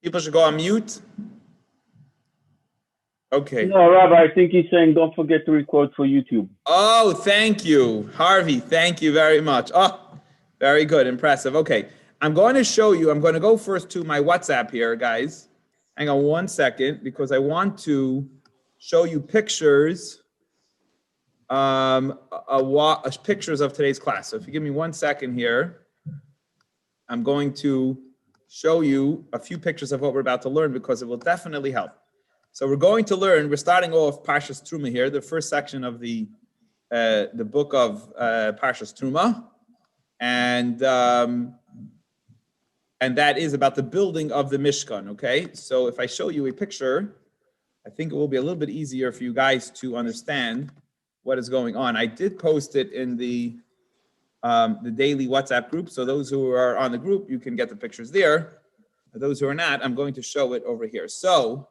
People should go on mute. Okay. No, Rabbi, I think he's saying don't forget to record for YouTube. Oh, thank you, Harvey. Thank you very much. Oh, very good. Impressive. Okay. I'm going to show you. I'm going to go first to my WhatsApp here, guys. Hang on one second, because I want to show you pictures, pictures of today's class. So if you give me 1 second here, I'm going to show you a few pictures of what we're about to learn, because it will definitely help. So we're going to learn, we're starting off Parshas Truma here, the first section of the book of Parshas Truma. And that is about the building of the Mishkan, okay? So if I show you a picture, I think it will be a little bit easier for you guys to understand what is going on. I did post it in the daily WhatsApp group. So those who are on the group, you can get the pictures there. For those who are not, I'm going to show it over here. So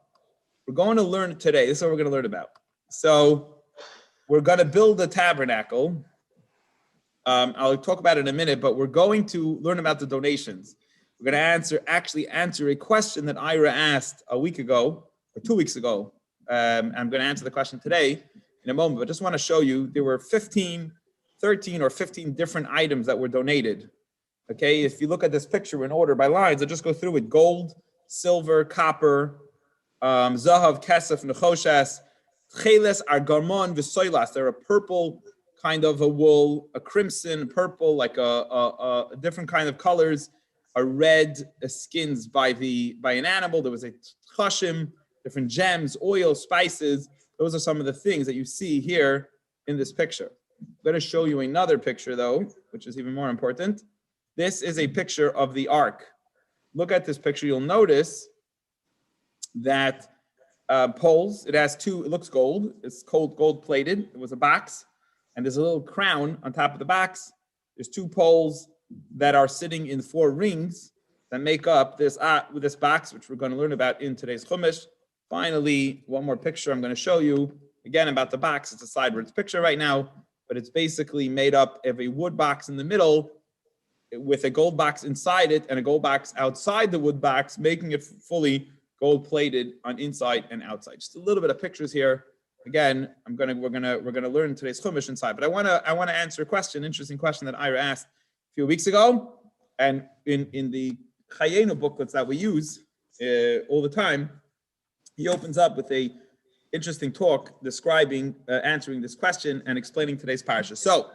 we're going to learn today. This is what we're going to learn about. So we're going to build a tabernacle. I'll talk about it in a minute, but we're going to learn about the donations. We're going to answer a question that Ira asked a week ago or 2 weeks ago. I'm going to answer the question today in a moment, but I just want to show you there were 13 or 15 different items that were donated. Okay, if you look at this picture in order by lines, I'll just go through it: gold, silver, copper, zahav, kesef, nechoshes, cheles, argamon, v'soilas. They're a purple kind of a wool, a crimson, purple, like a different kind of colors, a red skins by an animal. There was a chashim, different gems, oil, spices. Those are some of the things that you see here in this picture. I'm going to show you another picture though, which is even more important. This is a picture of the ark. Look at this picture. You'll notice that poles, it has two, it looks gold. It's gold plated. It was a box, and there's a little crown on top of the box. There's two poles that are sitting in 4 rings that make up this box, which we're going to learn about in today's Chumash. Finally, one more picture I'm going to show you, again, about the box. It's a sideways picture right now, but it's basically made up of a wood box in the middle with a gold box inside it and a gold box outside the wood box, making it fully gold plated on inside and outside. Just a little bit of pictures here. Again, we're gonna learn today's Chumash inside, but I wanna answer a question, interesting question that Ira asked a few weeks ago, and in the Chayenu booklets that we use all the time, he opens up with a interesting talk describing, answering this question and explaining today's parsha. So,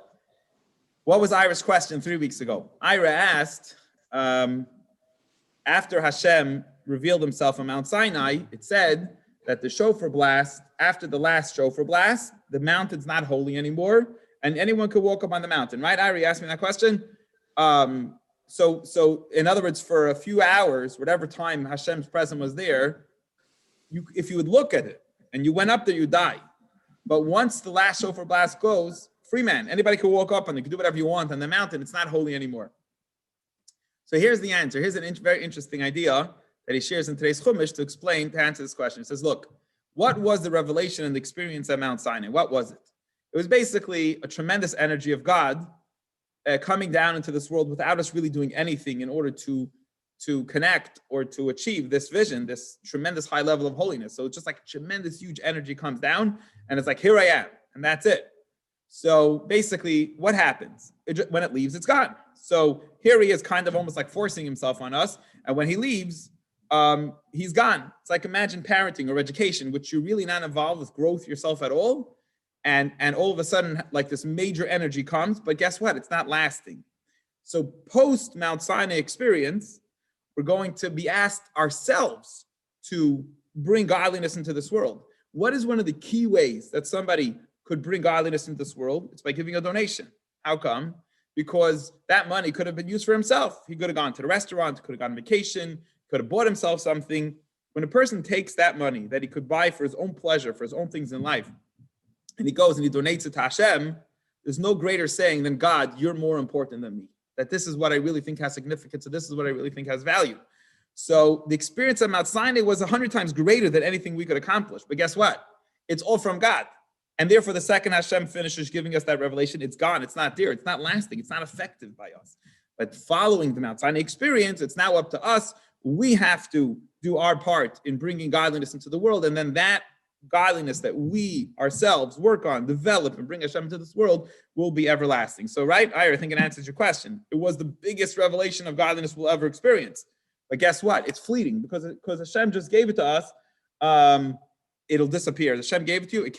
what was Ira's question 3 weeks ago? Ira asked, after Hashem revealed himself on Mount Sinai, it said that the shofar blast, after the last shofar blast, the mountain's not holy anymore, and anyone could walk up on the mountain, right? Ira, you asked me that question. So in other words, for a few hours, whatever time Hashem's presence was there, if you would look at it and you went up there, you die. But once the last shofar blast goes, free man, anybody can walk up and you can do whatever you want on the mountain. It's not holy anymore. So here's the answer. Here's a very interesting idea that he shares in today's Chumash to answer this question. He says, look, what was the revelation and the experience at Mount Sinai? What was it? It was basically a tremendous energy of God coming down into this world without us really doing anything in order to connect or to achieve this vision, this tremendous high level of holiness. So it's just like tremendous, huge energy comes down and it's like, here I am, and that's it. So basically what happens? When it leaves, it's gone. So here he is kind of almost like forcing himself on us. And when he leaves, he's gone. It's like, imagine parenting or education, which you're really not involved with growth yourself at all. And all of a sudden, like this major energy comes, but guess what? It's not lasting. So post Mount Sinai experience, we're going to be asked ourselves to bring godliness into this world. What is one of the key ways that somebody could bring godliness into this world? It's by giving a donation. How come? Because that money could have been used for himself. He could have gone to the restaurant, could have gone on vacation, could have bought himself something. When a person takes that money that he could buy for his own pleasure, for his own things in life, and he goes and he donates it to Hashem, there's no greater saying than, God, you're more important than me. That this is what I really think has significance, and this is what I really think has value. So the experience of Mount Sinai was 100 times greater than anything we could accomplish. But guess what? It's all from God. And therefore, the second Hashem finishes giving us that revelation, it's gone. It's not there. It's not lasting. It's not effective by us. But following the Mount Sinai experience, it's now up to us. We have to do our part in bringing godliness into the world, and then that godliness that we ourselves work on, develop, and bring Hashem into this world will be everlasting. So, right, Ira, I think it answers your question. It was the biggest revelation of godliness we'll ever experience. But guess what? It's fleeting because Hashem just gave it to us. It'll disappear. Hashem gave it to you.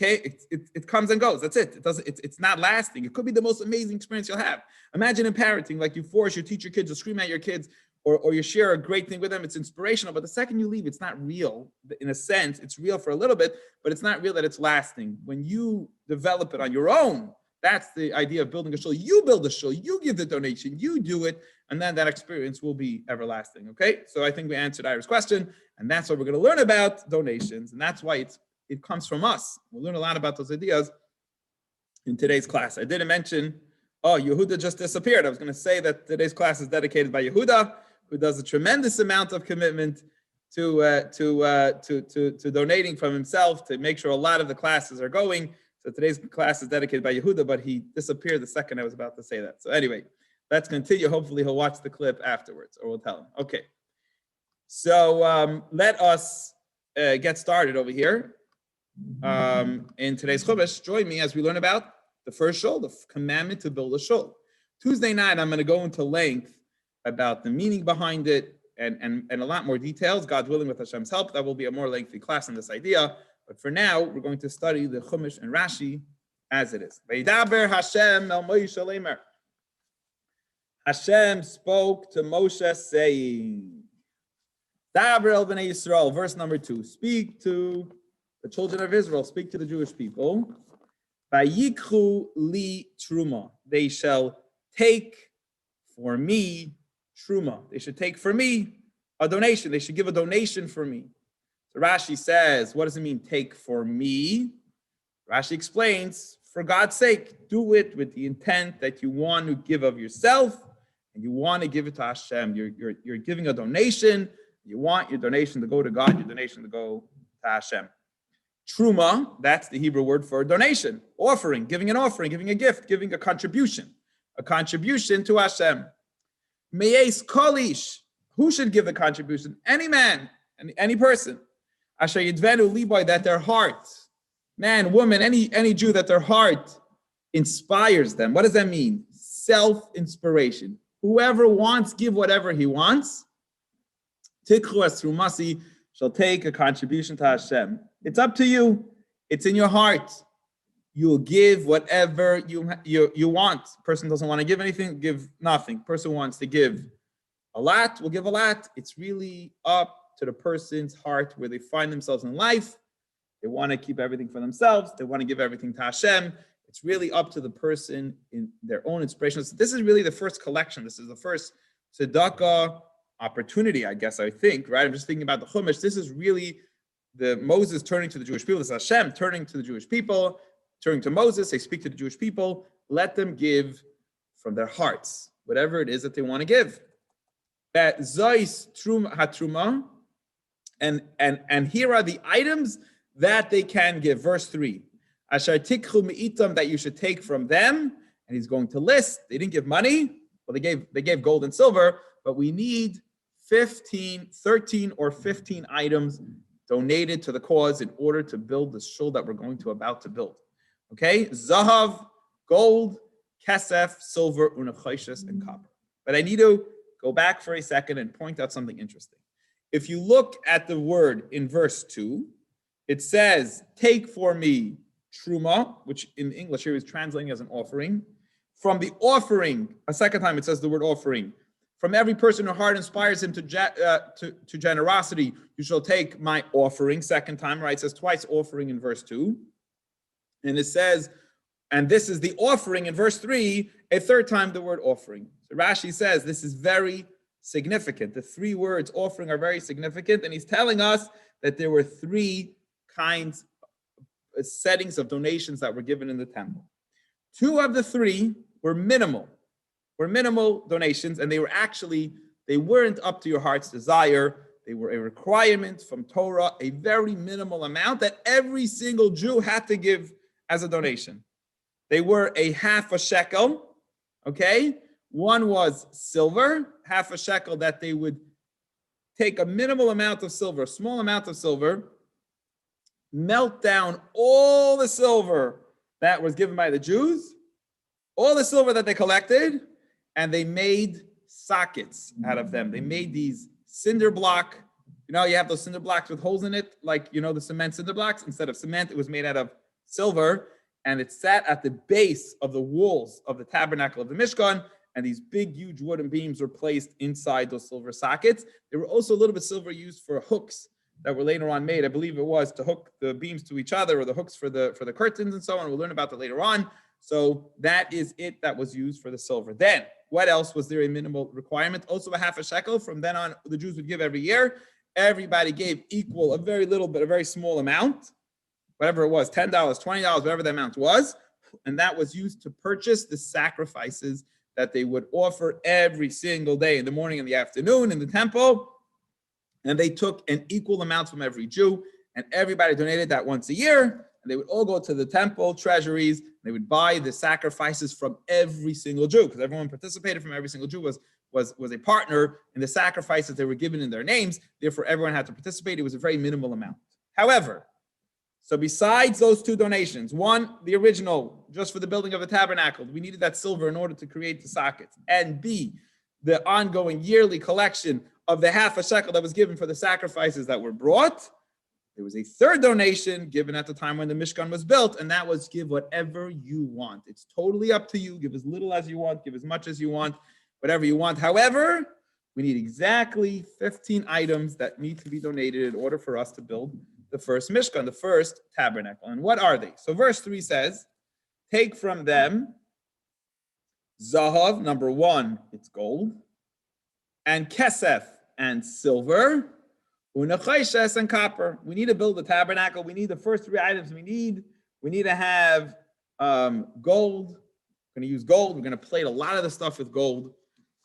It comes and goes. That's it. It's not lasting. It could be the most amazing experience you'll have. Imagine in parenting, like you teach your kids or scream at your kids, or you share a great thing with them. It's inspirational, but the second you leave, it's not real. In a sense, it's real for a little bit, but it's not real that it's lasting. When you develop it on your own, that's the idea of building a shul. You build a shul, you give the donation, you do it, and then that experience will be everlasting, okay? So I think we answered Ira's question, and that's what we're going to learn about donations, and that's why it comes from us. We'll learn a lot about those ideas in today's class. I didn't mention, Yehuda just disappeared. I was going to say that today's class is dedicated by Yehuda, who does a tremendous amount of commitment to donating from himself to make sure a lot of the classes are going. So today's class is dedicated by Yehuda, but he disappeared the second I was about to say that. So anyway, let's continue. Hopefully he'll watch the clip afterwards, or we'll tell him. Okay. So let us get started over here in today's chumash. Join me as we learn about the first shul, the commandment to build a shul. Tuesday night, I'm going to go into length about the meaning behind it and a lot more details. God willing, with Hashem's help, that will be a more lengthy class on this idea. But for now, we're going to study the Chumash and Rashi as it is. Veidaber Hashem el Moshe leimer. Hashem spoke to Moshe saying, Daber el bnei Yisrael, verse number 2. Speak to the children of Israel, speak to the Jewish people. Vayikhu li truma. They shall take for me truma. They should take for me a donation. They should give a donation for me. So Rashi says, what does it mean, take for me? Rashi explains, for God's sake, do it with the intent that you want to give of yourself and you want to give it to Hashem. You're giving a donation. You want your donation to go to God, your donation to go to Hashem. Truma, that's the Hebrew word for donation, offering, giving an offering, giving a gift, giving a contribution to Hashem. Meyes kolish, who should give the contribution? Any man, any person. Asher yidvenu liboy, that their heart, man, woman, any Jew, that their heart inspires them. What does that mean? Self-inspiration. Whoever wants, give whatever he wants. Tikhu as trumasi, shall take a contribution to Hashem. It's up to you. It's in your heart. You'll give whatever you want. Person doesn't want to give anything, give nothing. Person wants to give a lot, will give a lot. It's really up to the person's heart where they find themselves in life. They want to keep everything for themselves. They want to give everything to Hashem. It's really up to the person in their own inspiration. This is really the first collection. This is the first tzedakah opportunity, I guess, I think, right? I'm just thinking about the Chumash. This is really the Moses turning to the Jewish people. This is Hashem turning to the Jewish people, turning to Moses. They speak to the Jewish people. Let them give from their hearts, whatever it is that they want to give. That Zois Hatruma, and here are the items that they can give. Verse 3. Asher tikchu me'itam, that you should take from them. And he's going to list. They didn't give money. Well, they gave gold and silver, but we need 13 or 15 items donated to the cause in order to build the shul that we're about to build. Okay? Zahav, gold, kesef, silver, unachoshes, and copper. But I need to go back for a second and point out something interesting. If you look at the word in verse 2, it says, take for me truma, which in English here is translating as an offering. From the offering, a second time it says the word offering. From every person whose heart inspires him to generosity, you shall take my offering. Second time, right? It says twice offering in verse 2. And it says, and this is the offering in verse 3, a third time the word offering. So Rashi says this is very significant. The three words offering are very significant. And he's telling us that there were three kinds, settings of donations that were given in the temple. Two of the three were minimal donations, and they weren't up to your heart's desire. They were a requirement from Torah, a very minimal amount that every single Jew had to give as a donation. They were a half a shekel, okay? One was silver, half a shekel that they would take a minimal amount of silver, a small amount of silver, melt down all the silver that was given by the Jews, all the silver that they collected, and they made sockets out of them. They made these cinder block. You have those cinder blocks with holes in it, like, the cement cinder blocks. Instead of cement, it was made out of silver, and it sat at the base of the walls of the tabernacle of the Mishkan, and these big, huge wooden beams were placed inside those silver sockets. There were also a little bit of silver used for hooks that were later on made. I believe it was to hook the beams to each other, or the hooks for the curtains and so on. We'll learn about that later on. So that is it that was used for the silver. Then, what else was there a minimal requirement? Also a half a shekel. From then on, the Jews would give every year. Everybody gave equal, a very little bit, a very small amount, whatever it was, $10, $20, whatever the amount was. And that was used to purchase the sacrifices that they would offer every single day in the morning and the afternoon in the temple. And they took an equal amount from every Jew, and everybody donated that once a year. And they would all go to the temple treasuries. They would buy the sacrifices from every single Jew, because everyone participated from every single Jew was a partner in the sacrifices they were given in their names. Therefore, everyone had to participate. It was a very minimal amount. However, so besides those two donations, one, the original, just for the building of the tabernacle, we needed that silver in order to create the sockets. And B, the ongoing yearly collection of the half a shekel that was given for the sacrifices that were brought. There was a third donation given at the time when the Mishkan was built, and that was give whatever you want. It's totally up to you. Give as little as you want, give as much as you want, whatever you want. However, we need exactly 15 items that need to be donated in order for us to build the first Mishkan, the first tabernacle. And what are they? So verse 3 says, take from them Zahav, number 1, it's gold, and Kesef, and silver, Unachayses, and copper. We need to build the tabernacle. We need the first 3 items we need. We need to have gold. We're going to use gold. We're going to plate a lot of the stuff with gold.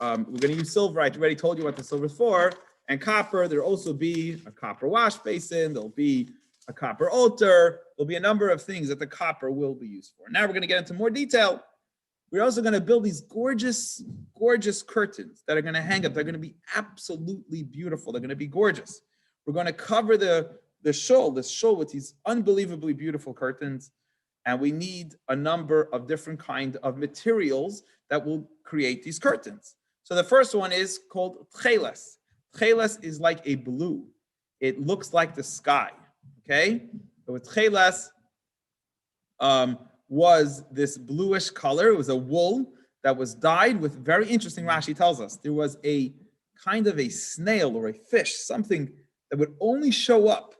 We're going to use silver. I already told you what the silver is for. And copper, there'll also be a copper wash basin. There'll be a copper altar. There'll be a number of things that the copper will be used for. Now we're going to get into more detail. We're also going to build these gorgeous, gorgeous curtains that are going to hang up. They're going to be absolutely beautiful. They're going to be gorgeous. We're going to cover the shul with these unbelievably beautiful curtains. And we need a number of different kinds of materials that will create these curtains. So the first one is called tcheles. Tcheles is like a blue. It looks like the sky, okay? So with tcheles was this bluish color. It was a wool that was dyed with, very interesting, Rashi tells us, there was a kind of a snail or a fish, something that would only show up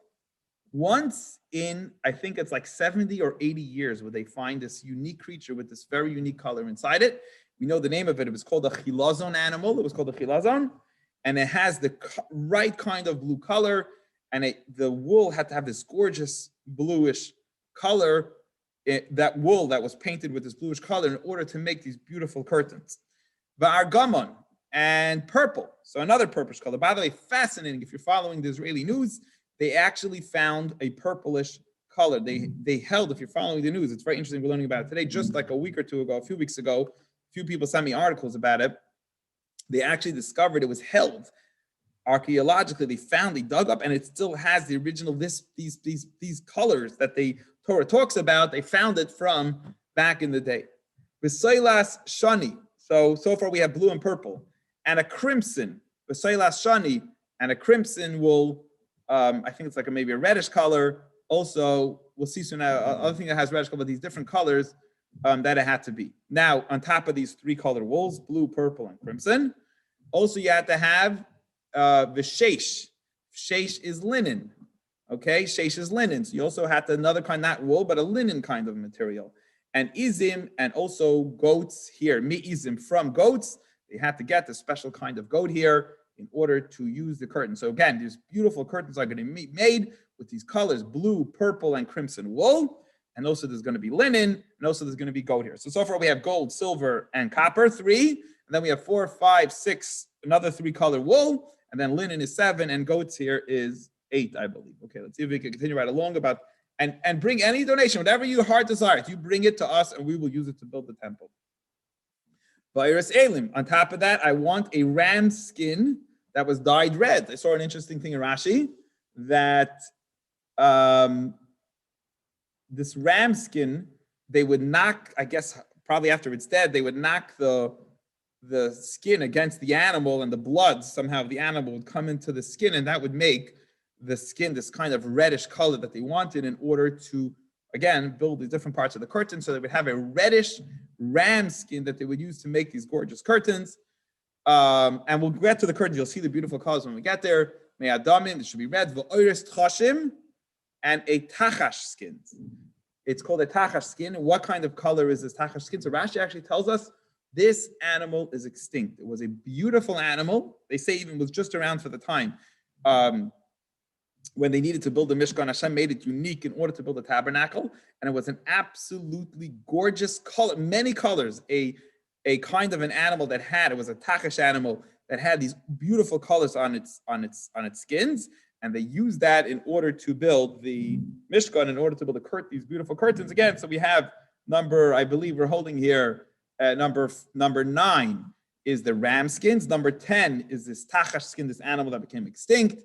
once in, I think it's like 70 or 80 years, where they find this unique creature with this very unique color inside it. We know the name of it. It was called a chilazon animal. It was called a chilazon. And it has the right kind of blue color. And the wool had to have this gorgeous bluish color, that wool that was painted with this bluish color in order to make these beautiful curtains. Va'argamon, and purple. So another purplish color. By the way, fascinating. If you're following the Israeli news, they actually found a purplish color. They held, if you're following the news, it's very interesting. We're learning about it today. Just like a few weeks ago, a few people sent me articles about it. They actually discovered it was held archaeologically. They dug up, and it still has the original, these colors that the Torah talks about. They found it from back in the day. V'soilas shani. So far we have blue and purple, and a crimson. V'soilas shani, and a crimson wool. I think it's like maybe a reddish color. Also, we'll see soon. Other thing that has reddish color, but these different colors that it had to be. Now, on top of these 3 color wools, blue, purple, and crimson, also you had to have the sheish. Sheish is linen. Okay, sheish is linen. So you also had another kind, not wool, but a linen kind of material. And izim, and also goats here. Mi'izim, from goats. They had to get the special kind of goat here in order to use the curtain. So again, these beautiful curtains are going to be made with these colors, blue, purple, and crimson wool. And also there's going to be linen, and also there's going to be goat here. So far we have gold, silver, and copper, 3. And then we have 4, 5, 6, another 3 color wool. And then linen is 7, and goats here is 8, I believe. Okay, let's see if we can continue right along about, and bring any donation, whatever your heart desires. You bring it to us, and we will use it to build the temple. Vayras elim. On top of that, I want a ram's skin that was dyed red. I saw an interesting thing in Rashi that this ram skin, they would knock, I guess probably after it's dead, they would knock the skin against the animal, and the blood somehow of the animal would come into the skin, and that would make the skin this kind of reddish color that they wanted in order to, again, build the different parts of the curtain. So they would have a reddish ram skin that they would use to make these gorgeous curtains. And we'll get to the curtains. You'll see the beautiful colors when we get there. Me'adamin, it should be red. V'oiris tchashim, and a tachash skin. It's called a tachash skin. What kind of color is this tachash skin? So Rashi actually tells us this animal is extinct. It was a beautiful animal. They say even was just around for the time when they needed to build the Mishkan. Hashem made it unique in order to build a tabernacle, and it was an absolutely gorgeous color, many colors. A kind of an animal that had, it was a tachash animal that had these beautiful colors on its skins, and they used that in order to build the Mishkan, in order to build these beautiful curtains again. So we have number, I believe we're holding here, number 9 is the ram skins. Number 10 is this tachash skin, this animal that became extinct.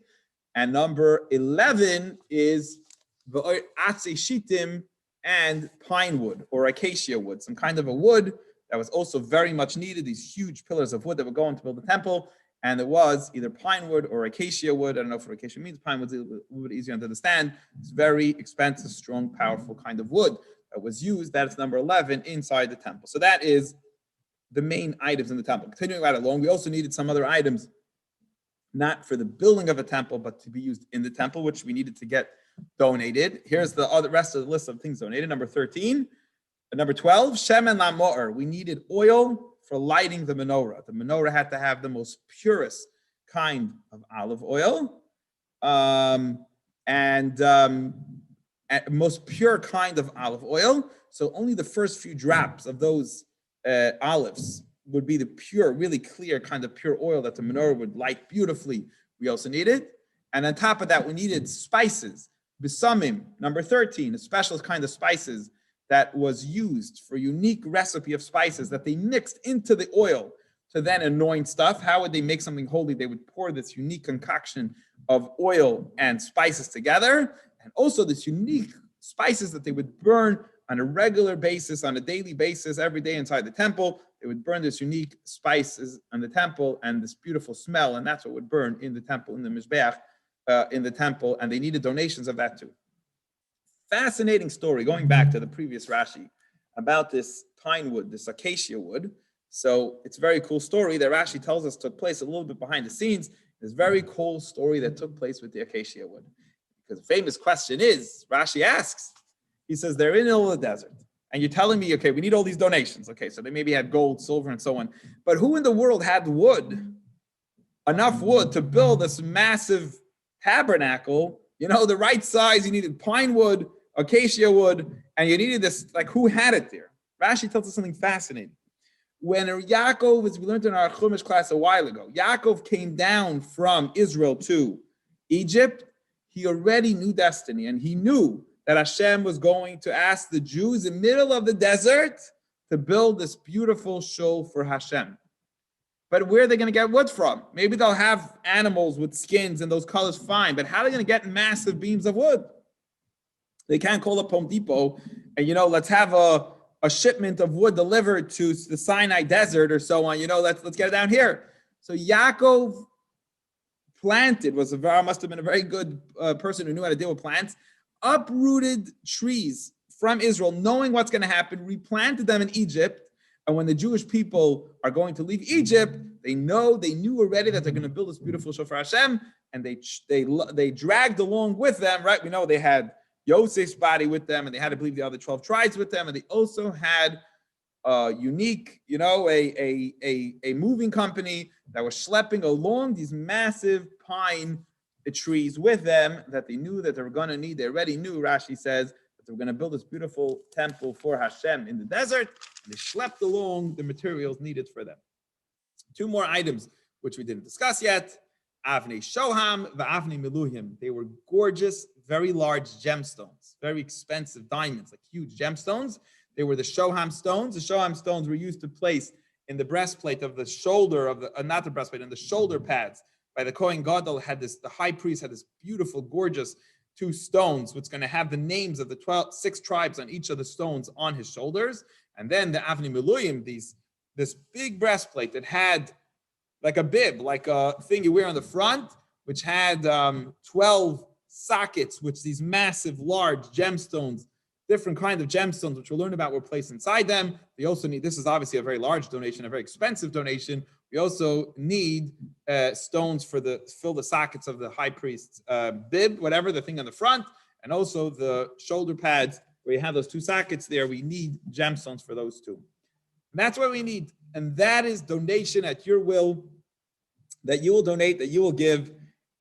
And number 11 is the atze shitim and pine wood or acacia wood, some kind of a wood that was also very much needed, these huge pillars of wood that were going to build the temple. And it was either pine wood or acacia wood. I don't know if acacia means. Pine wood's a little bit easier to understand. It's very expensive, strong, powerful kind of wood that was used. That's number 11 inside the temple. So that is the main items in the temple. Continuing right along, we also needed some other items, not for the building of a temple, but to be used in the temple, which we needed to get donated. Here's the rest of the list of things donated. Number 13. Number 12, shemen lamo'er. We needed oil for lighting the menorah. The menorah had to have the most purest kind of olive oil, and most pure kind of olive oil. So only the first few drops of those olives would be the pure, really clear kind of pure oil that the menorah would light beautifully. We also needed, and on top of that, we needed spices. Bisamim, number 13, a special kind of spices that was used for unique recipe of spices that they mixed into the oil to then anoint stuff. How would they make something holy? They would pour this unique concoction of oil and spices together, and also this unique spices that they would burn on a regular basis, on a daily basis, every day inside the temple. They would burn this unique spices in the temple and this beautiful smell, and that's what would burn in the temple, in the Mishbeach, in the temple, and they needed donations of that too. Fascinating story, going back to the previous Rashi, about this pine wood, this acacia wood. So it's a very cool story that Rashi tells us took place a little bit behind the scenes. This very cool story that took place with the acacia wood. Because the famous question is, Rashi asks, he says, they're in the middle of the desert. And you're telling me, okay, we need all these donations. Okay, so they maybe had gold, silver, and so on. But who in the world had wood, enough wood to build this massive tabernacle? You know, the right size, you needed pine wood, acacia wood, and you needed this, like, who had it there? Rashi tells us something fascinating. When Yaakov, as we learned in our Chumash class a while ago, Yaakov came down from Israel to Egypt, he already knew destiny, and he knew that Hashem was going to ask the Jews in the middle of the desert to build this beautiful shul for Hashem. But where are they going to get wood from? Maybe they'll have animals with skins and those colors, fine, but how are they going to get massive beams of wood? They can't call up Home Depot and, let's have a shipment of wood delivered to the Sinai desert or so on, let's get it down here. So Yaakov must have been a very good person who knew how to deal with plants, uprooted trees from Israel, knowing what's going to happen, replanted them in Egypt. And when the Jewish people are going to leave Egypt, they knew already that they're going to build this beautiful shul for Hashem, and they dragged along with them, right? We know they had Yosef's body with them, and they had to believe the other 12 tribes with them, and they also had a unique, a moving company that was schlepping along these massive pine trees with them that they knew that they were going to need. They already knew, Rashi says, that they were going to build this beautiful temple for Hashem in the desert. And they schlepped along the materials needed for them. 2 more items, which we didn't discuss yet. Avnei Shoham, V'avnei Miluhim. They were gorgeous, very large gemstones, very expensive diamonds, like huge gemstones. They were the Shoham stones. The Shoham stones were used to place in the breastplate of the shoulder of the, not the breastplate, in the shoulder pads by the Kohen Gadol the high priest had this beautiful, gorgeous 2 stones, which is going to have the names of the 6 tribes on each of the stones on his shoulders. And then the Avnei Miluyim, this big breastplate that had like a bib, like a thing you wear on the front, which had 12 sockets, which these massive, large gemstones, different kinds of gemstones, which we'll learn about, were placed inside them. We also need, this is obviously a very large donation, a very expensive donation. We also need stones for fill the sockets of the high priest's bib, whatever, the thing on the front, and also the shoulder pads where you have those 2 sockets there. We need gemstones for those 2. And that's what we need. And that is donation at your will, that you will donate, that you will give.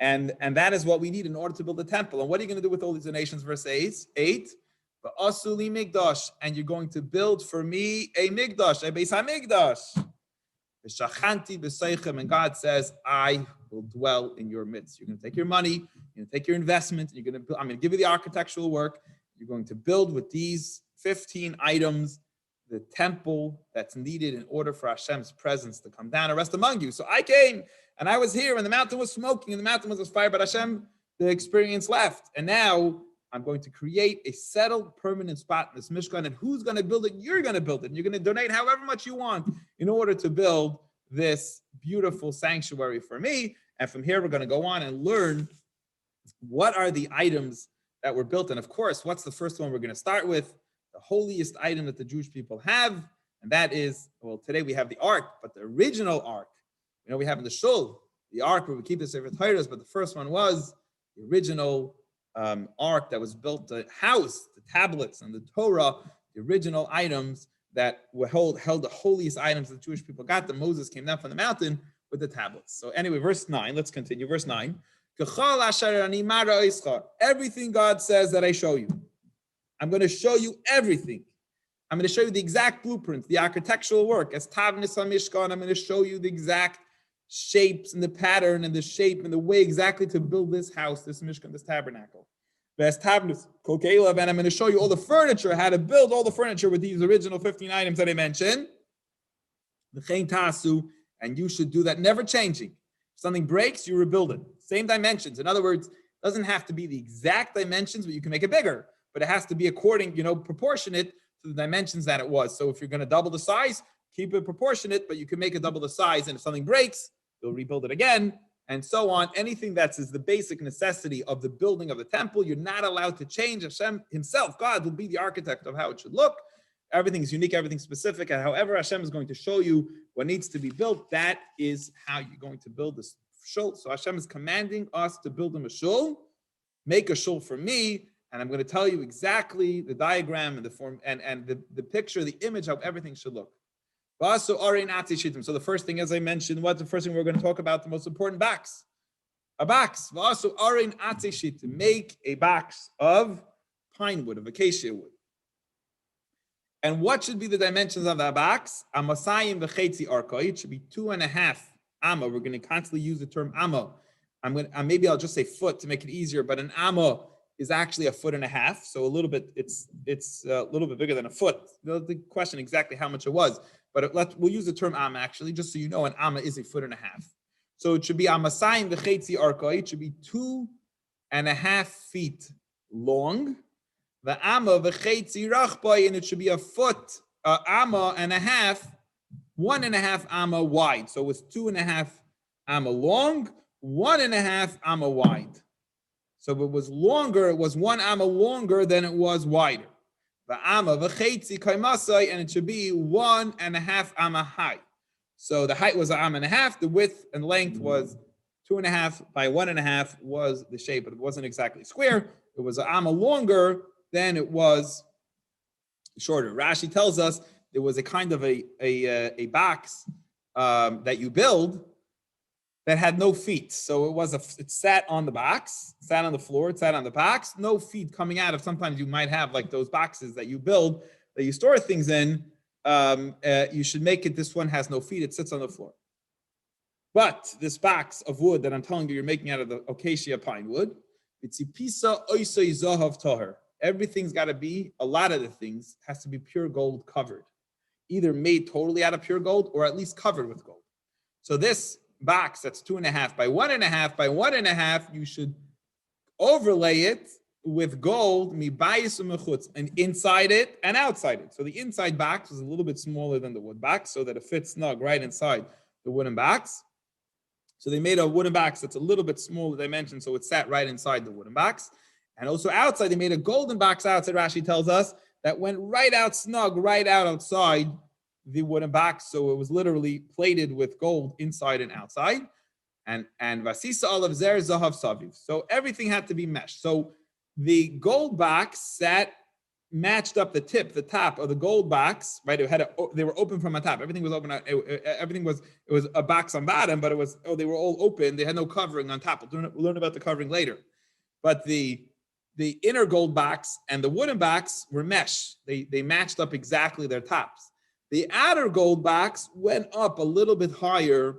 And that is what we need in order to build the temple. And what are you going to do with all these donations? Verse 8. V'asuli migdash, and you're going to build for me a migdash, a beis hamikdash. V'shachanti b'seichem, and God says, I will dwell in your midst. You're going to take your money, you're going to take your investment, and I'm going to give you the architectural work. You're going to build with these 15 items the temple that's needed in order for Hashem's presence to come down and rest among you. So I came, and I was here, and the mountain was smoking, and the mountain was on fire, but Hashem, the experience left. And now I'm going to create a settled, permanent spot in this Mishkan, and who's going to build it? You're going to build it, and you're going to donate however much you want in order to build this beautiful sanctuary for me. And from here, we're going to go on and learn what are the items that were built. And of course, what's the first one we're going to start with? The holiest item that the Jewish people have, and that is, well, today we have the ark, but the original ark, we have in the shul, the ark where we keep the Sefer Torahs, but the first one was the original ark that was built, the house, the tablets, and the Torah, the original items that were held the holiest items that the Jewish people got. That Moses came down from the mountain with the tablets. So anyway, verse 9, let's continue. Verse 9. Everything God says that I show you. I'm going to show you everything. I'm going to show you the exact blueprint, the architectural work. As Tavnis HaMishkan, I'm going to show you the exact shapes and the pattern and the shape and the way exactly to build this house, this Mishkan, this tabernacle. As Tavnis Kokelev, and I'm going to show you all the furniture, how to build all the furniture with these original 15 items that I mentioned. V'chein tasu, and you should do that, never changing. If something breaks, you rebuild it. Same dimensions. In other words, it doesn't have to be the exact dimensions, but you can make it bigger. But it has to be according, proportionate to the dimensions that it was. So if you're going to double the size, keep it proportionate, but you can make it double the size. And if something breaks, you'll rebuild it again, and so on. Anything that is the basic necessity of the building of the temple, you're not allowed to change. Hashem himself, God, will be the architect of how it should look. Everything is unique, everything specific. And however Hashem is going to show you what needs to be built, that is how you're going to build this shul. So Hashem is commanding us to build him a shul, make a shul for me, and I'm going to tell you exactly the diagram and the form and the picture, the image of everything should look. So the first thing, as I mentioned, what's the first thing we're going to talk about? The most important box. A box. To make a box of pine wood, of acacia wood. And what should be the dimensions of that box? Amasayim v'chetzi arka. It should be 2.5 amma. We're going to constantly use the term amma. Maybe I'll just say foot to make it easier, but an amma is actually 1.5 feet. So a little bit, it's a little bit bigger than a foot. The question exactly how much it was, but we'll use the term amma actually, just so you know, an amma is 1.5 feet. So it should be amasayim v'chetzi arka. It should be 2.5 feet long. The amma v'chetzi rachbay, and it should be 1.5 feet, amma and a half, 1.5 amma wide. So it's 2.5 amma long, 1.5 amma wide. So if it was longer, it was 1 amma longer than it was wider. The amma v'chetzi kaimasai, and it should be 1.5 amma high. So the height was 1.5 amma, the width and length was 2.5 by 1.5 was the shape, but it wasn't exactly square. It was 1 amma longer than it was shorter. Rashi tells us there was a kind of a box that you build that had no feet. So it sat on the box, sat on the floor, it sat on the box, no feet coming out of. Sometimes you might have like those boxes that you build, that you store things in. You should make it, this one has no feet, it sits on the floor. But this box of wood that I'm telling you, you're making out of the acacia pine wood, it's pisa oisei zahav tahar. Everything's got to be, a lot of the things has to be pure gold covered, either made totally out of pure gold or at least covered with gold. So this box that's 2.5 by 1.5 by 1.5, you should overlay it with gold, and inside it and outside it. So the inside box is a little bit smaller than the wood box so that it fits snug right inside the wooden box. So they made a wooden box that's a little bit smaller dimension, so it sat right inside the wooden box. And also outside, they made a golden box outside, Rashi tells us, that went right out snug, right out outside the wooden box. So it was literally plated with gold inside and outside. And vasisa olav zer zahav saviv. So everything had to be meshed. So the gold box matched up the top of the gold box, right? They were open from the top. Everything was open. It was a box on bottom, but they were all open. They had no covering on top. We'll learn about the covering later. But the inner gold box and the wooden box were mesh. They matched up exactly their tops. The outer gold box went up a little bit higher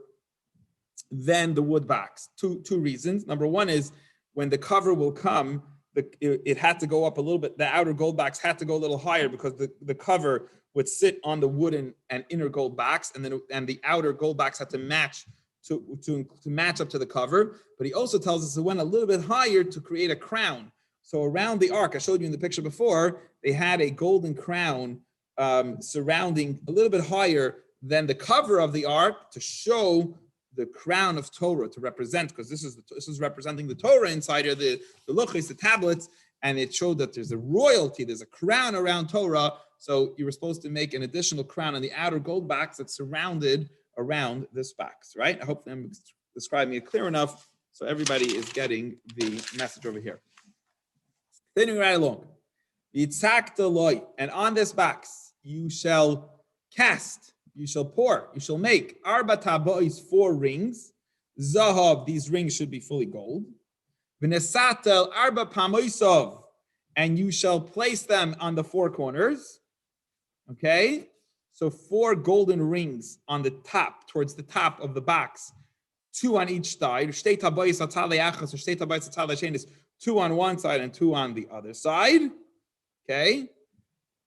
than the wood box. Two reasons. Number one is when the cover will come, it had to go up a little bit. The outer gold box had to go a little higher because the cover would sit on the wooden and inner gold box, and the outer gold box had to match to match up to the cover. But he also tells us it went a little bit higher to create a crown. So around the ark, I showed you in the picture before, they had a golden crown surrounding a little bit higher than the cover of the ark to show the crown of Torah, to represent, because this is representing the Torah inside here, the luchos, the tablets, and it showed that there's a royalty, there's a crown around Torah. So you were supposed to make an additional crown on the outer gold box that's surrounded around this box, right? I hope I'm describing it clear enough so everybody is getting the message over here. Continuing right along. And on this box you shall cast, you shall pour, you shall make arba tabois, 4 rings. Zahav, these rings should be fully gold. V'nesatel arba pamoisov, and you shall place them on the 4 corners. Okay, so 4 golden rings on the top, towards the top of the box, 2 on each side. 2 on one side and 2 on the other side. Okay.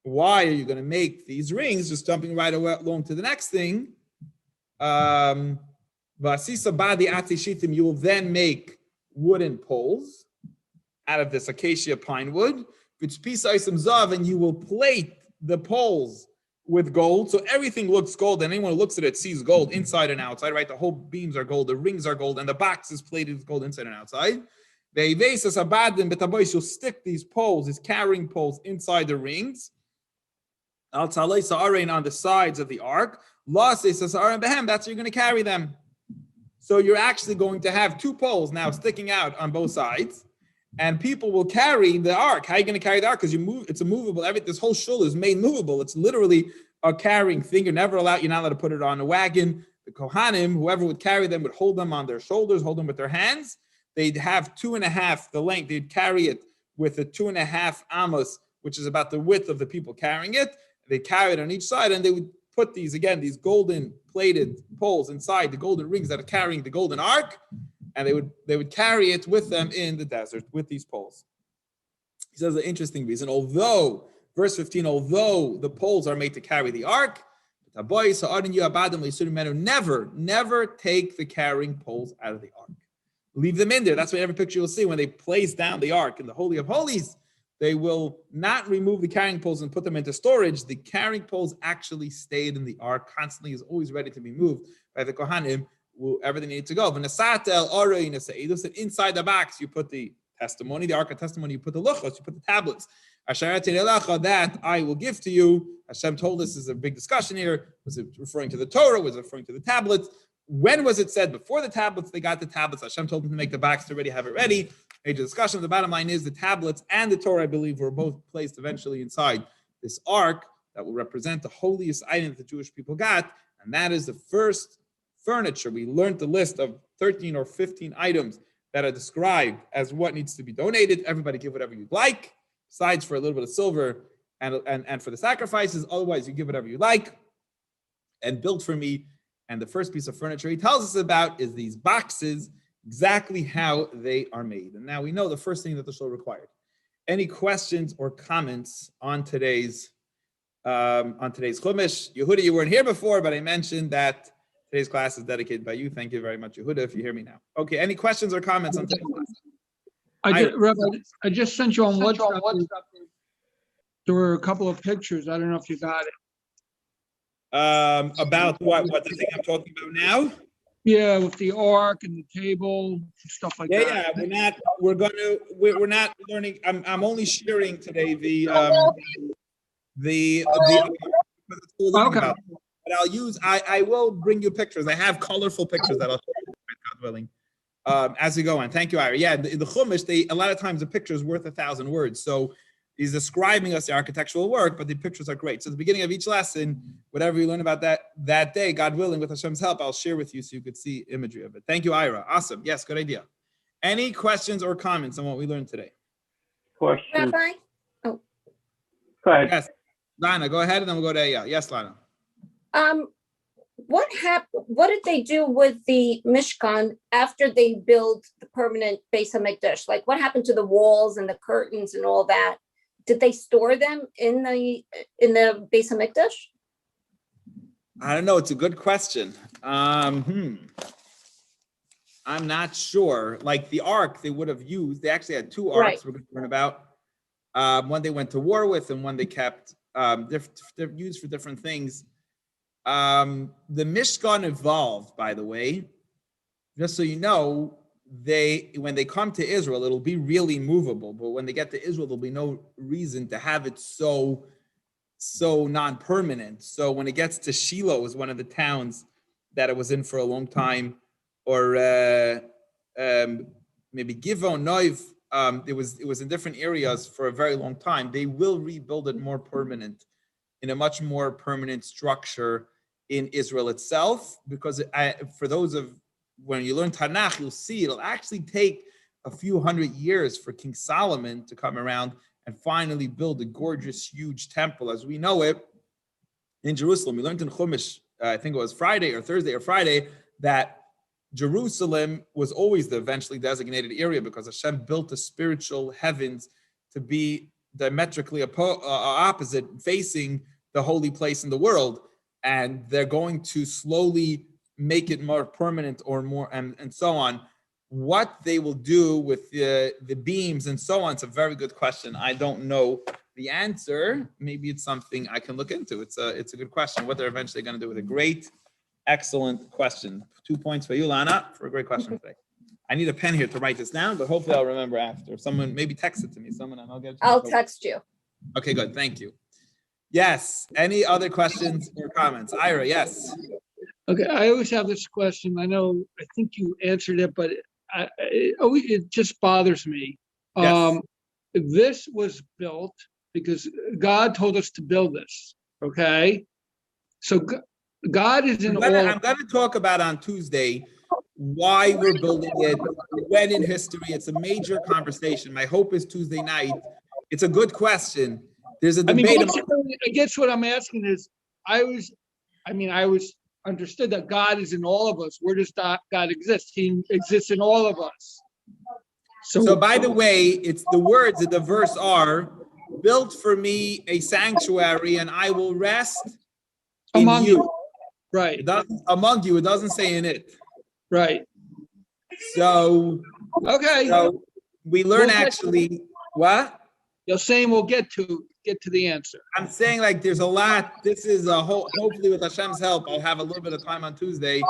Why are you going to make these rings? Just jumping right along to the next thing. You will then make wooden poles out of this acacia pine wood, and you will plate the poles with gold. So everything looks gold, and anyone who looks at it sees gold inside and outside, right? The whole beams are gold, the rings are gold, and the box is plated with gold inside and outside. You'll stick these poles, these carrying poles, inside the rings. On the sides of the ark. That's where you're going to carry them. So you're actually going to have 2 poles now sticking out on both sides, and people will carry the ark. How are you going to carry the ark? Because it's a movable. This whole shul is made movable. It's literally a carrying thing. You're not allowed to put it on a wagon. The Kohanim, whoever would carry them, would hold them on their shoulders, hold them with their hands. They'd have 2.5 the length. They'd carry it with a 2.5 amos, which is about the width of the people carrying it. They carry it on each side, and they would put these golden plated poles inside the golden rings that are carrying the golden ark, and they would carry it with them in the desert with these poles. He says an interesting reason. Verse 15, although the poles are made to carry the ark, never take the carrying poles out of the ark. Leave them in there. That's what every picture you'll see when they place down the ark in the Holy of Holies. They will not remove the carrying poles and put them into storage. The carrying poles actually stayed in the ark, constantly is always ready to be moved by the Kohanim, everything needs to go. Inside the box, you put the testimony, the ark of testimony, you put the luchos, you put the tablets. That I will give to you. Hashem told us, this is a big discussion here. Was it referring to the Torah? Was it referring to the tablets? When was it said? Before the tablets, they got the tablets. Hashem told them to make the box to already have it ready. Major discussion. The bottom line is the tablets and the Torah, I believe, were both placed eventually inside this ark that will represent the holiest item that the Jewish people got, and that is the first furniture. We learned the list of 13 or 15 items that are described as what needs to be donated. Everybody give whatever you'd like, besides for a little bit of silver and for the sacrifices. Otherwise, you give whatever you like. And built for me. And the first piece of furniture he tells us about is these boxes, exactly how they are made. And now we know the first thing that the shul required. Any questions or comments on today's Chumash? Yehuda, you weren't here before, but I mentioned that Today's class is dedicated by you. Thank you very much, Yehuda, if you hear me now. Okay, any questions or comments on today's class? Rabbi, I just sent you on WhatsApp. There were a couple of pictures. I don't know if you got it. About what the thing I'm talking about now? Yeah, with the ark and the table, stuff like that. Yeah, we're not learning. I'm only sharing today the Okay. but I will bring you pictures. I have colorful pictures that I'll show you, God willing, as we go on. Thank you, Ira. Yeah, the Chumash, a lot of times the picture is worth 1,000 words. So he's describing us the architectural work, but the pictures are great. So at the beginning of each lesson, whatever you learn about that day, God willing, with Hashem's help, I'll share with you so you could see imagery of it. Thank you, Ira. Awesome. Yes, good idea. Any questions or comments on what we learned today? Question. Rabbi? Go ahead. Yes. Lana, go ahead, and then we'll go to Eyal. Yes, Lana. What happened? What did they do with the Mishkan after they built the permanent Beis Hamikdash? Like, what happened to the walls and the curtains and all that? Did they store them in the Beis Hamikdash? I don't know. It's a good question. I'm not sure. Like the ark, they would have used. They actually had two arks. Right. We're going to learn about. One they went to war with, and one they kept. They're used for different things. The Mishkan evolved, by the way. Just so you know, when they come to Israel, it'll be really movable. But when they get to Israel, there'll be no reason to have it so non-permanent. So when it gets to Shiloh, is one of the towns that it was in for a long time, or maybe Givon, Noiv. It was in different areas for a very long time. They will rebuild it more permanent, in a much more permanent structure in Israel itself, because for those of when you learn Tanakh, you'll see it'll actually take a few hundred years for King Solomon to come around and finally build a gorgeous, huge temple as we know it in Jerusalem. We learned in Chumash, I think it was Friday or Thursday or Friday, that Jerusalem was always the eventually designated area because Hashem built the spiritual heavens to be diametrically opposite, facing the holy place in the world. And they're going to slowly make it more permanent or more, and so on. What they will do with the beams and so on, it's a very good question. I don't know the answer. Maybe it's something I can look into. It's a good question. What they're eventually going to do with a great, excellent question. 2 points for you, Lana, for a great question today. I need a pen here to write this down, but hopefully I'll remember after. Someone maybe text it to me. Someone, and I'll get it. I'll text you. Okay, good. Thank you. Yes. Any other questions or comments? Ira, yes. Okay, I always have this question. I think you answered it, but it just bothers me. Yes. This was built because God told us to build this. Okay, so God is in all. I'm going to talk about on Tuesday why we're building it, when in history. It's a major conversation. My hope is Tuesday night. It's a good question. There's a debate. I guess what I'm asking is, I was understood that God is in all of us. Where does God exist? He exists in all of us. So by the way, it's the words of the verse are, built for me a sanctuary and I will rest among in you. Right. It doesn't, among you, it doesn't say in it. Right. So, okay. So we learn actually, what? You're saying we'll get to the answer. I'm saying like there's a lot. This is a whole, hopefully with Hashem's help, I'll have a little bit of time on Tuesday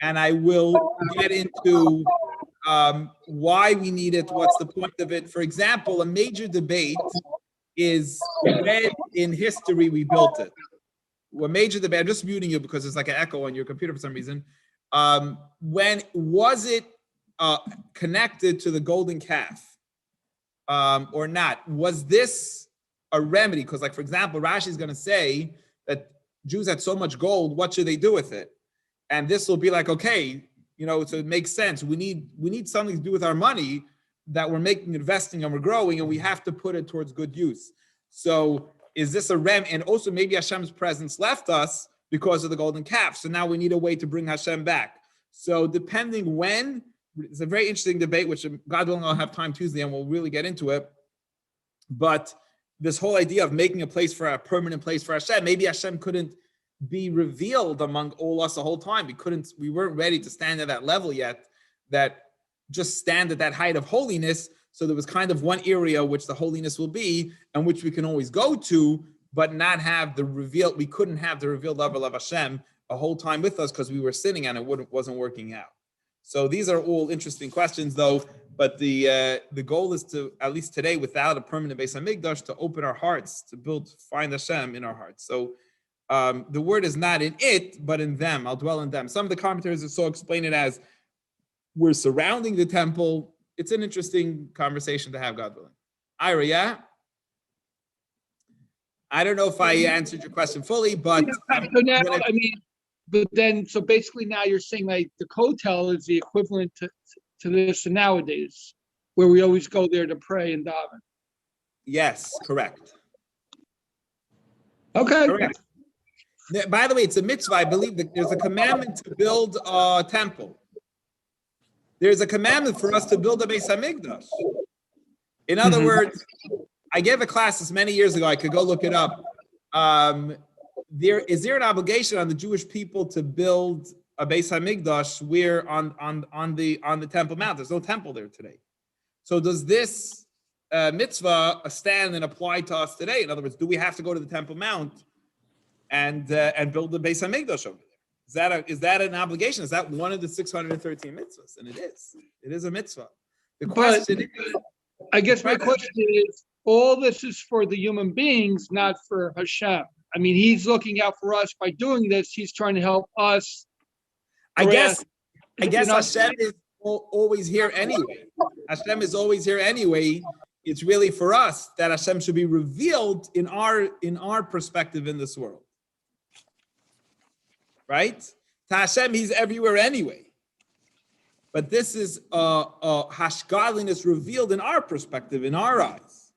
and I will get into why we need it, what's the point of it. For example, a major debate is when in history we built it. A major debate, I'm just muting you because it's like an echo on your computer for some reason. When was it connected to the golden calf or not? Was this a remedy? Because like, for example, Rashi is going to say that Jews had so much gold, what should they do with it? And this will be like, okay, so it makes sense. We need something to do with our money that we're making, investing, and we're growing, and we have to put it towards good use. So is this a and also maybe Hashem's presence left us because of the golden calf. So now we need a way to bring Hashem back. So depending when, it's a very interesting debate, which God willing I'll have time Tuesday and we'll really get into it. But this whole idea of making a permanent place for Hashem, maybe Hashem couldn't be revealed among all us the whole time. We weren't ready to stand at that level yet, that just stand at that height of holiness. So there was kind of one area which the holiness will be, and which we can always go to, but not have the revealed. We couldn't have the revealed level of Hashem a whole time with us because we were sinning and it wasn't working out. So these are all interesting questions, though. But the goal is to, at least today, without a permanent Beis Hamikdash, to open our hearts, to find Hashem in our hearts. So the word is not in it, but in them. I'll dwell in them. Some of the commentators also explain it as we're surrounding the temple. It's an interesting conversation to have, God willing. Ira, yeah? I don't know if I answered your question fully, but So now, I mean, but then, so basically now you're saying like the kotel is the equivalent to this nowadays, where we always go there to pray and daven. yes, correct. Okay. Correct. By the way, it's a mitzvah. I believe that there's a commandment to build a temple. There's a commandment for us to build a Beis Hamikdash. In other words, I gave a class this many years ago. I could go look it up. Is there an obligation on the Jewish people to build a Beis Hamikdash where on the Temple Mount? There's no temple there today. So does this mitzvah stand and apply to us today? In other words, do we have to go to the Temple Mount and build the Beis Hamikdash over there? Is that an obligation? Is that one of the 613 mitzvahs? And it is. It is a mitzvah. The question is, I guess my question is, all this is for the human beings, not for Hashem. I mean, he's looking out for us by doing this. He's trying to help us. I guess You know, Hashem is always here anyway. Hashem is always here anyway. It's really for us that Hashem should be revealed in our perspective in this world. Right? To Hashem, he's everywhere anyway. But this is godliness revealed in our perspective, in our eyes.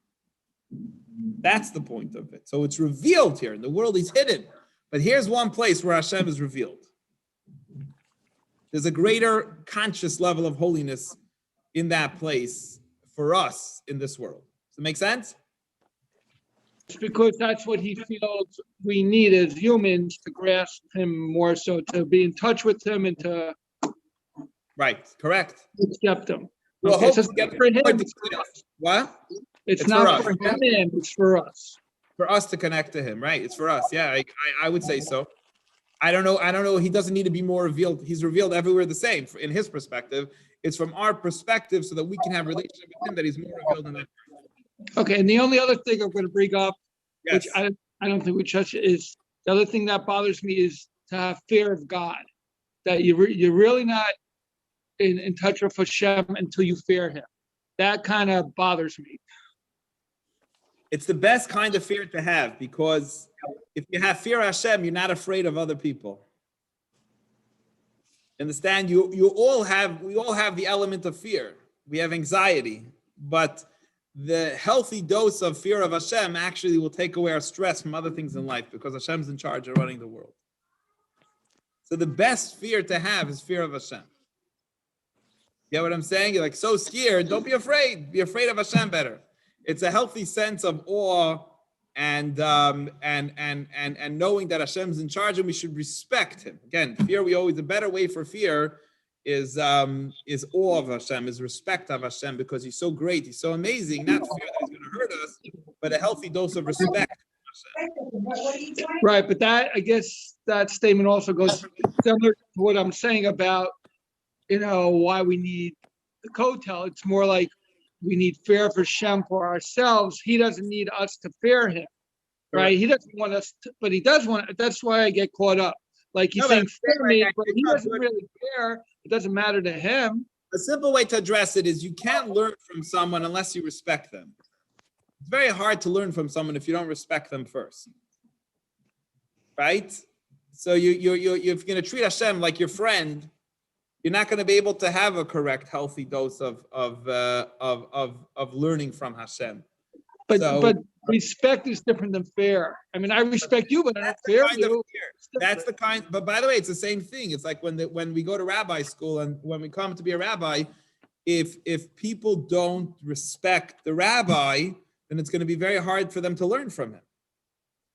That's the point of it. So it's revealed here. In the world, he's hidden. But here's one place where Hashem is revealed. There's a greater conscious level of holiness in that place for us in this world. Does it make sense? It's because that's what he feels we need as humans to grasp him more, so to be in touch with him and to Right, correct. accept him. Well, Okay, so it's hopefully not for him, get- it's for us. What? It's for not us. for him, it's for us. For us to connect to him, right? It's for us. Yeah, I would say so. I don't know. He doesn't need to be more revealed. He's revealed everywhere the same in his perspective. It's from our perspective so that we can have a relationship with him that he's more revealed in that. Okay, and the only other thing I'm going to bring up, Yes. which I don't think we touch, is the other thing that bothers me is to have fear of God. That you're really not in touch with Hashem until you fear him. That kind of bothers me. It's the best kind of fear to have, because if you have fear of Hashem, you're not afraid of other people. Understand? We all have the element of fear. We have anxiety, but the healthy dose of fear of Hashem actually will take away our stress from other things in life, because Hashem's in charge of running the world. So the best fear to have is fear of Hashem. You get what I'm saying? You're like so scared. Don't be afraid. Be afraid of Hashem better. It's a healthy sense of awe and knowing that Hashem's in charge and we should respect him. Again, fear, the better way for fear is awe of Hashem, is respect of Hashem, because he's so great, he's so amazing. Not fear that he's going to hurt us, but a healthy dose of respect. Right, but I guess that statement also goes similar to what I'm saying about, why we need the kotel. It's more like we need fear for Hashem for ourselves. He doesn't need us to fear him, right? He doesn't want us to, but he does want. That's why I get caught up. Like he's saying, fear me, but he doesn't really care. It doesn't matter to him. A simple way to address it is you can't learn from someone unless you respect them. It's very hard to learn from someone if you don't respect them first, right? So if you're going to treat Hashem like your friend, you're not going to be able to have a correct, healthy dose of learning from Hashem. But respect is different than fear. I mean, I respect you, but I don't fear you. That's the kind. But by the way, it's the same thing. It's like when we go to rabbi school and when we come to be a rabbi, if people don't respect the rabbi, then it's going to be very hard for them to learn from him.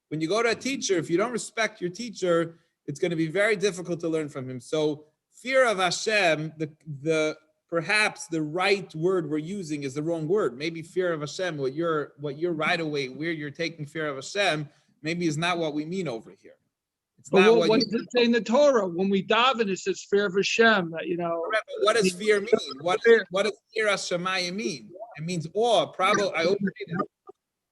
When you go to a teacher, if you don't respect your teacher, it's going to be very difficult to learn from him. So fear of Hashem, perhaps the right word we're using is the wrong word. Maybe fear of Hashem, what you're right away, where you're taking fear of Hashem, maybe is not what we mean over here. It's But not what what does it say in the Torah? When we daven, it says fear of Hashem, that, what does fear mean? What does fear of Shemayim mean? It means awe. Probably, I always say this.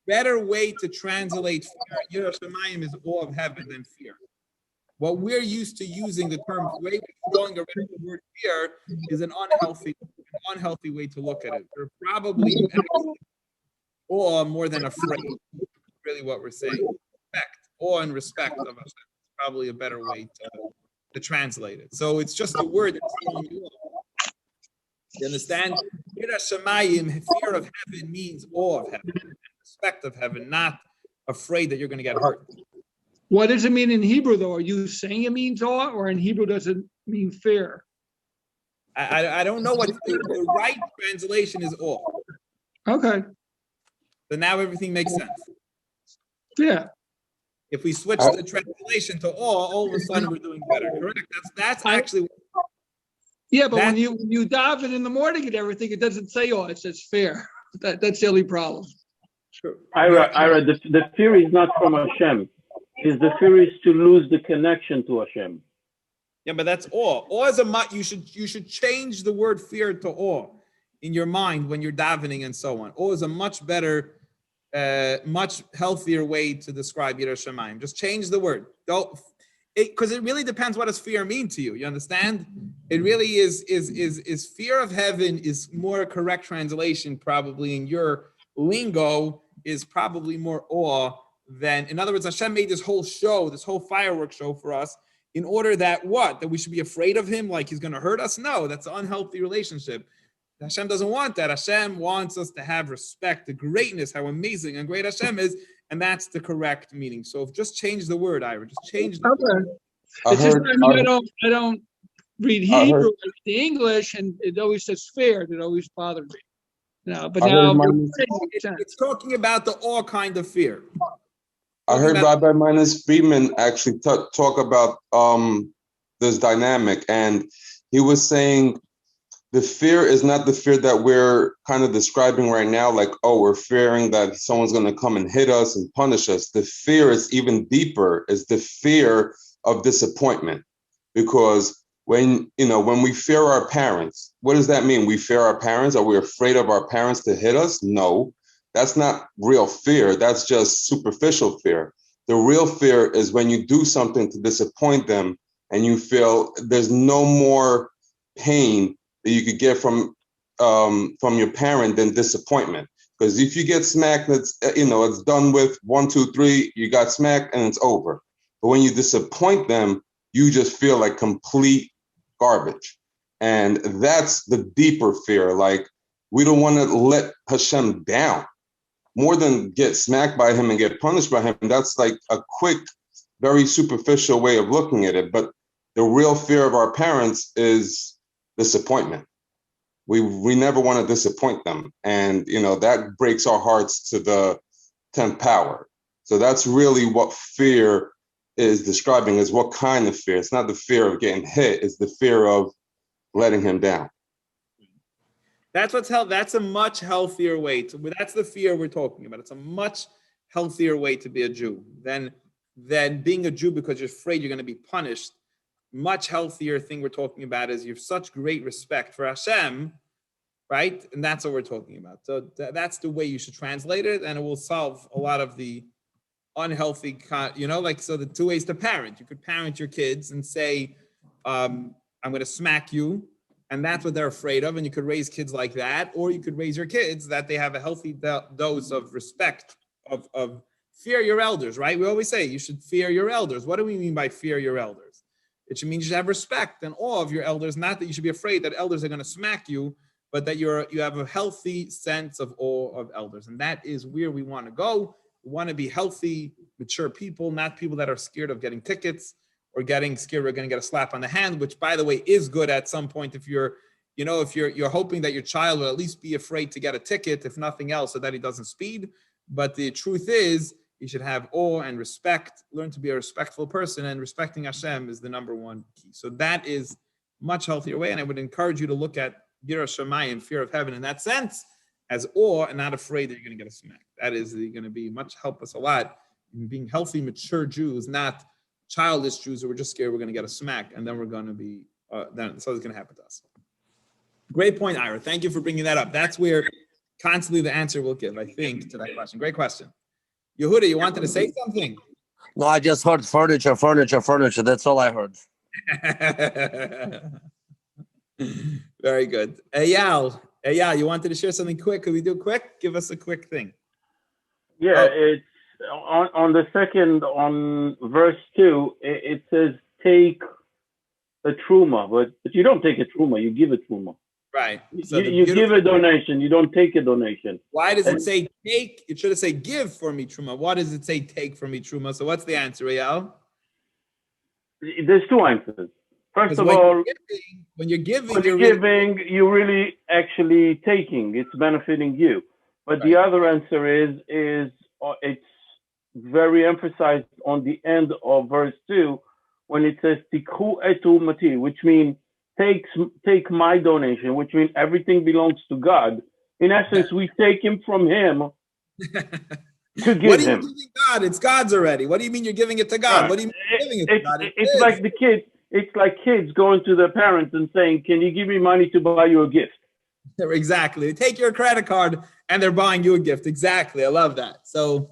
Better way to translate fear, Yirah Shemayim, is awe of heaven than fear. What we're used to using the term, the way we're throwing around the word fear is an unhealthy way to look at it. We're probably awe more than afraid. Really what we're saying. Respect, awe and respect of Hashem is probably a better way to translate it. So it's just a word that's throwing you off. You understand? Yirah Shemayim, fear of heaven, means awe of heaven, respect of heaven, not afraid that you're going to get hurt. What does it mean in Hebrew, though? Are you saying it means awe, or in Hebrew does it mean fear? I don't know what the right translation is awe. Okay, So now everything makes sense. yeah. If we switch the translation to awe, all of a sudden we're doing better. Correct? That's actually. Yeah, but when you daven in the morning and everything, it doesn't say awe, it says fear. That's the only problem. Sure. Ira, the fear is not from Hashem. The fear is to lose the connection to Hashem. Yeah, but that's awe. Awe is you should change the word fear to awe in your mind when you're davening and so on. Awe is a much better, much healthier way to describe Yirah Shemayim. Just change the word. Don't, because it really depends what does fear mean to you. You understand? It really is fear of heaven is more a correct translation probably in your lingo is probably more awe than, in other words, Hashem made this whole show, this whole fireworks show for us in order that what? That we should be afraid of him like he's going to hurt us? No, that's an unhealthy relationship. Hashem doesn't want that. Hashem wants us to have respect, the greatness, how amazing and great Hashem is, and that's the correct meaning. So just change the word, Ira. Just change the word. It's just, I don't read Hebrew, I read the English, and it always says fear. That always bothered me. But now it's talking about the awe kind of fear. I heard Rabbi Minus Friedman actually talk about this dynamic, and he was saying the fear is not the fear that we're kind of describing right now, like, oh, we're fearing that someone's going to come and hit us and punish us. The fear is even deeper, is the fear of disappointment. Because when we fear our parents, what does that mean? We fear our parents? Are we afraid of our parents to hit us? No. That's not real fear. That's just superficial fear. The real fear is when you do something to disappoint them and you feel there's no more pain that you could get from your parent than disappointment. Because if you get smacked, it's done with 1, 2, 3, you got smacked and it's over. But when you disappoint them, you just feel like complete garbage. And that's the deeper fear. Like, we don't want to let Hashem down. More than get smacked by him and get punished by him, that's like a quick, very superficial way of looking at it. But the real fear of our parents is disappointment. We never want to disappoint them. And, that breaks our hearts to the 10th power. So that's really what fear is describing, is what kind of fear. It's not the fear of getting hit, it's the fear of letting him down. That's that's a much healthier way that's the fear we're talking about. It's a much healthier way to be a Jew than being a Jew because you're afraid you're going to be punished. Much healthier thing we're talking about is you have such great respect for Hashem, right? And that's what we're talking about. So that's the way you should translate it, and it will solve a lot of the unhealthy, so the two ways to parent. You could parent your kids and say, I'm going to smack you. And that's what they're afraid of. And you could raise kids like that, or you could raise your kids that they have a healthy dose of respect, of fear your elders, right? We always say you should fear your elders. What do we mean by fear your elders? It should mean you should have respect and awe of your elders, not that you should be afraid that elders are going to smack you, but that you have a healthy sense of awe of elders. And that is where we want to go. We want to be healthy, mature people, not people that are scared of getting tickets, or getting scared we're going to get a slap on the hand, which, by the way, is good at some point if you're hoping that your child will at least be afraid to get a ticket, if nothing else, so that he doesn't speed. But the truth is, You should have awe and respect, learn to be a respectful person, and respecting Hashem is the number one key. So that is much healthier way. And I would encourage you to look at Yirah Shamayim, fear of heaven, in that sense, as awe and not afraid that you're going to get a smack. That is going to be help us a lot in being healthy, mature Jews, not childish Jews who are just scared we're going to get a smack, and then we're going to be, then something's going to happen to us. Great point, Ira. Thank you for bringing that up. That's where constantly the answer will give, I think, to that question. Great question. Yehuda, you wanted to say something? No, I just heard furniture. That's all I heard. Very good. Eyal, you wanted to share something quick? Could we do quick? Give us a quick thing. Yeah, it's on the second, on verse 2, it says take a truma, but you don't take a truma, you give a truma. Right. So you give a donation, you don't take a donation. Why does it say take? It should have said give for me truma. Why does it say take for me truma? So what's the answer, Eyal? There's two answers. First of all, when you're giving, you're really actually taking. It's benefiting you. But the other answer is it's very emphasized on the end of verse 2 when it says tikhu etu mati, which means take my donation, which means everything belongs to God. In essence, we take him from him to give what are you him. giving God? It's God's already. What do you mean you're giving it to God? Right. What do you mean you're giving it to God? It's like the kids. It's like kids going to their parents and saying, "Can you give me money to buy you a gift?" Exactly. They take your credit card and they're buying you a gift. Exactly. I love that. So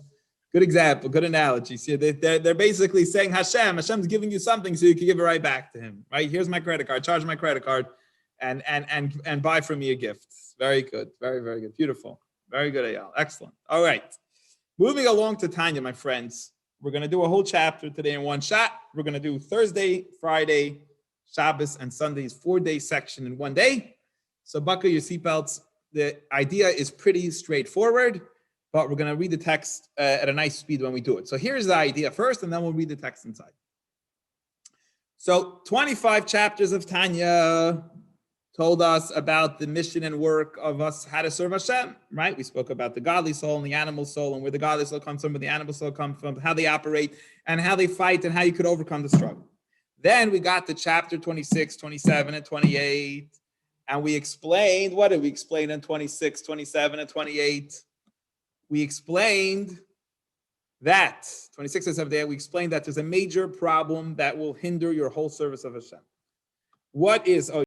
good example, good analogy. See, they're basically saying Hashem's giving you something so you can give it right back to him. Right? Here's my credit card. Charge my credit card and buy for me a gift. Very good. Very, very good. Beautiful. Very good, Eyal. Excellent. All right. Moving along to Tanya, my friends. We're going to do a whole chapter today in one shot. We're going to do Thursday, Friday, Shabbos, and Sunday's 4-day section in one day. So buckle your seatbelts. The idea is pretty straightforward, but we're going to read the text at a nice speed when we do it. So here's the idea first, and then we'll read the text inside. So 25 chapters of Tanya told us about the mission and work of us, how to serve Hashem, right? We spoke about the godly soul and the animal soul, and where the godly soul comes from, where the animal soul comes from, how they operate, and how they fight, and how you could overcome the struggle. Then we got to chapter 26, 27, and 28, and we explained, what did we explain in 26, 27, and 28? We explained that, 26 and 27, we explained that there's a major problem that will hinder your whole service of Hashem. What is,